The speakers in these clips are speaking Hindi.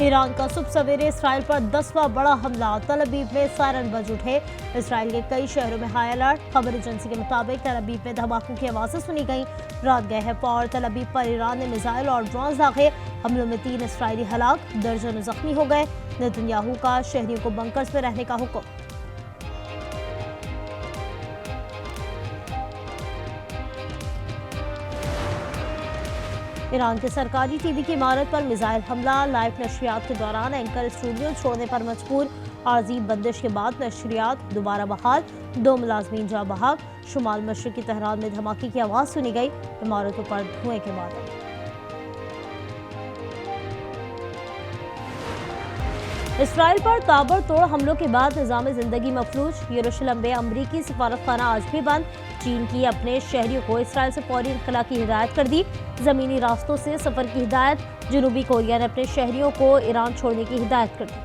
ईरान का सुबह सवेरे इसराइल पर 10वां बड़ा हमला। तल अवीव में सायरन बज उठे। इसराइल के कई शहरों में हाई अलर्ट। खबर एजेंसी के मुताबिक तल अवीव में धमाकों की आवाजें सुनी गई। रात गए हैं और तल अवीव पर ईरान ने मिसाइल और ड्रोन दागे। हमलों में 3 इसराइली हलाक, दर्जनों जख्मी हो गए। नेतन्याहू का शहरियों को बंकर्स में रहने का हुक्म। ईरान के सरकारी टीवी की इमारत पर मिसाइल हमला। लाइव नशरियात के दौरान एंकर स्टूडियो छोड़ने पर मजबूर। आर्जी बंदिश के बाद नशरियात दोबारा बहाल। 2 मुलाजमीन जा बहाक। शुमाल मशरकी तेहरान में धमाके की आवाज सुनी गई। इमारतों पर धुएं के बादल। इसराइल पर ताबड़तोड़ हमलों के बाद निजाम जिंदगी मफलूज। यरूशलेम में अमरीकी सफारतखाना आज भी बंद। चीन की अपने शहरियों को इसराइल से फौरी इनखला की हिदायत कर दी। जमीनी रास्तों से सफर की हिदायत। जनूबी कोरिया ने अपने शहरियों को ईरान छोड़ने की हिदायत कर दी।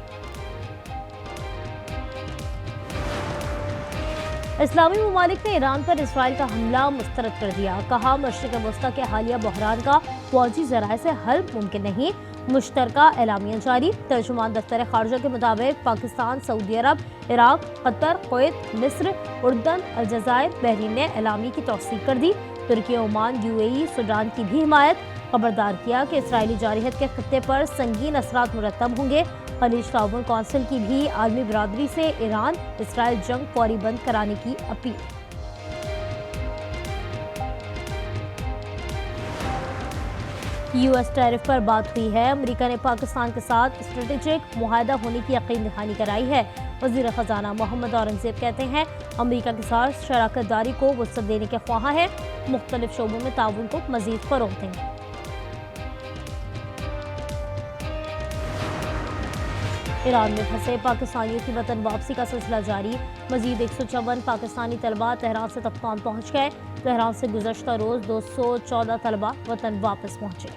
इस्लामी ममालिक ने ईरान पर इसराइल का हमला मुस्तरद कर दिया। कहा, मशरिक वस्ता के हालिया बहरान का फौजी जराए से हल मुमकिन नहीं। मुश्तरका एलामिया जारी। तर्जुमान दफ्तर खारजा के मुताबिक पाकिस्तान, सऊदी अरब, इराक, कतर, कुवैत, मिस्र, उर्दन, अलजायर, बहरीन ने एलामी की तौसीक कर दी। तुर्की, ओमान, यूएई, सूडान की भी हिमायत। खबरदार किया कि इसराइली जारहियत के खत्ते पर संगीन असरात मुरतब होंगे। खलीज ताउन कौंसिल की भी आलमी बरादरी से ईरान इसराइल जंग फौरी बंद कराने की अपील। यूएस टैरिफ पर बात हुई है। अमेरिका ने पाकिस्तान के साथ स्ट्रेटेजिक मुआहदा होने की यकीन दहानी कराई है। वजीर खजाना मोहम्मद औरंगजेब कहते हैं, अमेरिका के साथ शराकत दारी को वसअत देने के ख्वाह है। मुख्तलिफ शोबों में ताउन को मजीद फरोग देंगे। ईरान में फंसे पाकिस्तानियों की वतन वापसी का सिलसिला जारी। मजीद 154 पाकिस्तानी तलबा तेहरान से तख्तान पहुँच गए। तेहरान से गुज़श्ता रोज 214 तलबा वतन वापस पहुँचे।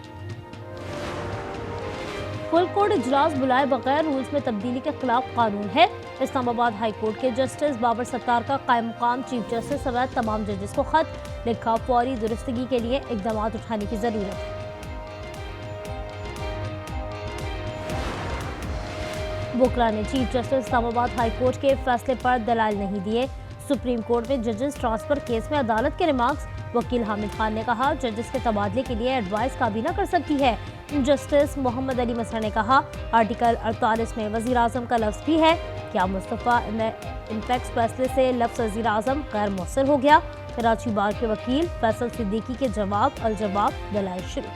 फुल कोर्ट इजलास बुलाए बगैर रूल्स में तब्दीली के खिलाफ कानून है। इस्लामाबाद हाई कोर्ट के जस्टिस बाबर सत्तार का कायम मुकाम चीफ जस्टिस समेत तमाम जजेस को खत लिखा। फौरी दुरुस्तगी के लिए इकदाम उठाने की जरूरत है। बुकला ने chief justice Islamabad high court के फैसले पर दलाल नहीं दिए। सुप्रीम कोर्ट में जजेस ट्रांसफर केस में अदालत के रिमार्क्स। वकील हामिद खान ने कहा, जजेस के तबादले के लिए एडवाइस काबीना कर सकती है। जस्टिस मोहम्मद अली मसहर ने कहा, आर्टिकल 48 में वजीर आजम का लफ्ज भी है। क्या मुस्तफा इंपेक्स फैसले से लफ्ज वजीर आजम गैर मौसर हो गया? कराची बार के वकील फैसल सिद्दीकी के जवाब अलजवाब दलाइल शुरू।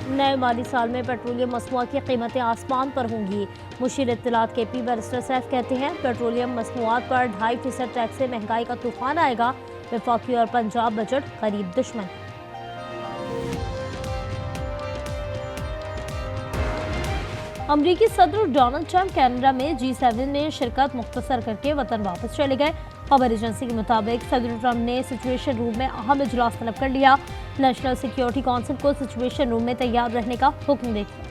नए माली साल में पेट्रोलियम मसनूआत की कीमतें आसमान पर होंगी। मुशीर इत्तलात KP बैरिस्टर सैफ कहते हैं, पेट्रोलियम मसनूआत पर 2.5% टैक्स से महंगाई का तूफान आएगा। वफाकी और पंजाब बजट करीब दुश्मन। अमरीकी सदर डोनाल्ड ट्रंप कनाडा में G7 में शिरकत मुख्तसर करके वतन वापस चले गए। खबर एजेंसी के मुताबिक सदर ट्रंप ने सिचुएशन रूम में अहम इजलास तलब कर लिया। नेशनल सिक्योरिटी काउंसिल को सिचुएशन रूम में तैयार रहने का हुक्म दे दिया।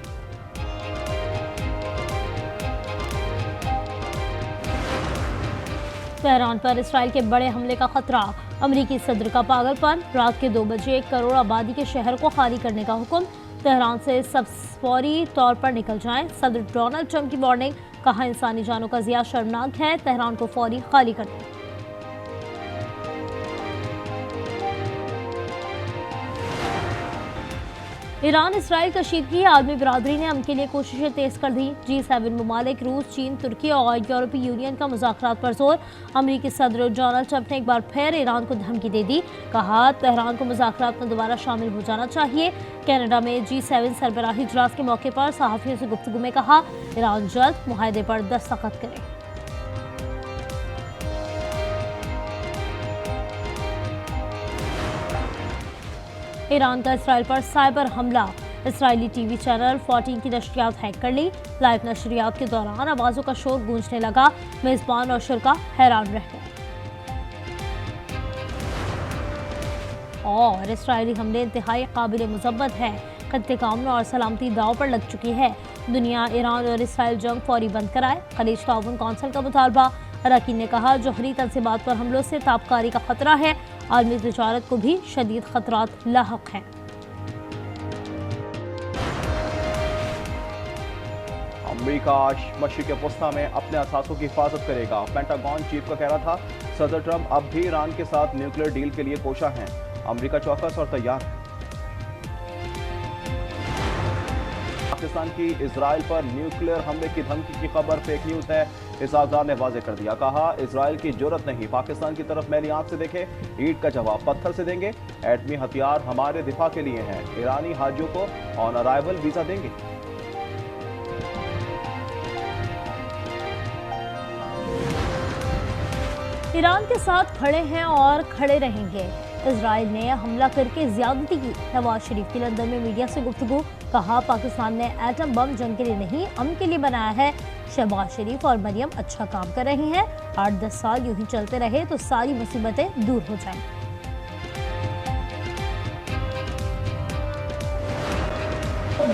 तेहरान पर इसराइल के बड़े हमले का खतरा। अमरीकी सदर का पागलपन। रात के 2 बजे 1 करोड़ आबादी के शहर को खाली करने का हुक्म। तेहरान से सब फौरी तौर पर निकल जाएं। सदर डोनाल्ड ट्रंप की वार्निंग। कहा, इंसानी जानों का ज़िया शर्मनाक है। तेहरान को फौरी खाली कर दें। ईरान इसराइल कशीदगी। आलमी बरादरी ने अमन के लिए कोशिशें तेज कर दी। G7 ममालिक रूस, चीन, तुर्की और यूरोपीय यूनियन का मुज़ाकरात पर जोर। अमरीकी सदर डोनाल्ड ट्रंप ने एक बार फिर ईरान को धमकी दे दी। कहा, तेहरान को मुज़ाकरात में दोबारा शामिल हो जाना चाहिए। कनाडा में G7 सरबराही इजलास के मौके पर सहाफ़ियों से गुफ्तगू में कहा, ईरान जल्द मुआहदे पर दस्तखत करे। ईरान का इसराइल पर साइबर हमला। इसराइली टीवी चैनल 14 की नशरियात हैक कर ली। लाइव नशरियात के दौरान आवाज़ों का शोर गूंजने लगा। मेज़बान और शुरा हैरान रह गए। और इसराइली हमले इंतहाई काबिल मुज़ब्बत है। खत्ते का अमन और सलामती दाव पर लग चुकी है। दुनिया ईरान और इसराइल जंग फौरी बंद कराए। खलीज ताउन कौंसिल का मुतालबा। अरकान ने कहा, जोहरी तनसीबात पर हमलों से ताबकारी का खतरा है। आलमी तिजारत को भी शदीद खतरात लाहक हैं। अमेरिका मशरिक़ वस्ता में अपने असासों की हिफाजत करेगा। पेंटागन चीफ का कहना था सदर ट्रंप अब भी ईरान के साथ न्यूक्लियर डील के लिए कोशा हैं। अमेरिका चौकस और तैयार है। पाकिस्तान की इजराइल पर न्यूक्लियर हमले की धमकी की खबर फेक न्यूज है, इसाकदार ने वाजे कर दिया। कहा इजराइल की जरूरत नहीं, पाकिस्तान की तरफ मैली आंख से देखे, ईंट का जवाब पत्थर से देंगे। एटमी हथियार हमारे दिफा के लिए हैं, ईरानी हाजियों को ऑन अराइवल वीजा देंगे। ईरान के साथ खड़े हैं और खड़े रहेंगे। इजराइल ने हमला करके ज्यादती की। नवाज शरीफ की लंदन में मीडिया से गुफ्तगू। कहा पाकिस्तान ने एटम बम जंग के लिए नहीं अमन के लिए बनाया है। शहबाज शरीफ और मरियम अच्छा काम कर रही हैं। 8-10 साल यूं ही चलते रहे तो सारी मुसीबतें दूर हो जाएंगी।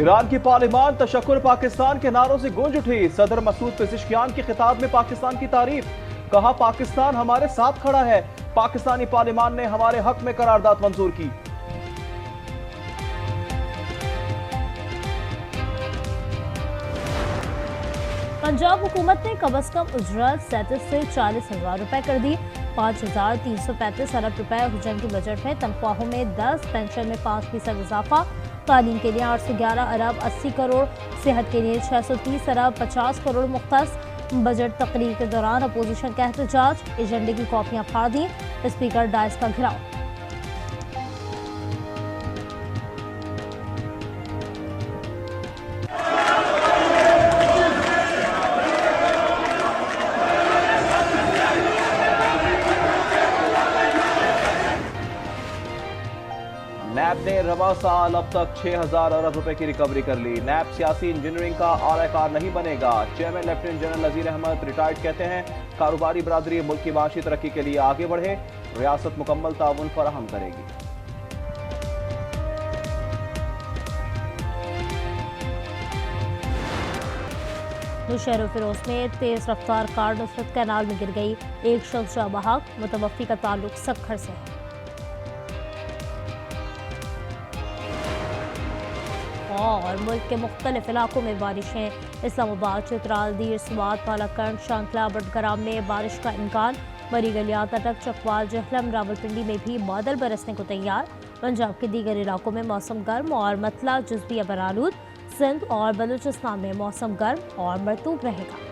ईरान की पार्लिमान तशक्कुर पाकिस्तान के नारों से गूंज उठी। सदर मसूद पेजिशकियान के खिताब में पाकिस्तान की तारीफ। कहा पाकिस्तान हमारे साथ खड़ा है। पाकिस्तानी पार्लिमान ने हमारे हक में करारदाद मंजूर की। पंजाब हुकूमत ने कम अज कम उजरत 37 से 40 हजार रुपए कर दी। 5,335 अरब रुपए हुजन के बजट में तनख्वाहों में 10, पेंशन में 5% इजाफा। तालीम के लिए 811 अरब 80 करोड़, सेहत के लिए 630 अरब 50 करोड़ मुख्तस। बजट तकरीर के दौरान अपोजिशन का एहतजाज, एजेंडे की कॉपियां फाड़ दी। स्पीकर डाइस का घेराव। नैब ने रवा साल अब तक 6,000 अरब रुपए की रिकवरी कर ली। नैब सियासी इंजीनियरिंग का आलाकार नहीं बनेगा। Chairman lieutenant general Nazir Ahmad retired कहते हैं कारोबारी बरादरी मुल्क की माशी तरक्की के लिए आगे बढ़े, रियासत मुकम्मल ताउन फराहम करेगी। नौशहर फिरोज में तेज रफ्तार कार नुसरत कैनाल में गिर गई। एक शख्स जाँ बहक, मुतवफ़ी का ताल्लुक सक्खर से है। और मुल्क के मुख्तलिफ इलाकों में बारिशें। इस्लामाबाद, चित्राल, दीर, स्वात, पालाकंड, शांतला, बडगराम में बारिश का इम्कान। बड़ी गलियात, अटक, चकवाल, जहलम, रावलपिंडी में भी बादल बरसने को तैयार। पंजाब के दीगर इलाकों में मौसम गर्म और मतला जुज़वी बरालूद। सिंध और बलूचिस्तान में मौसम गर्म और मरतूब रहेगा।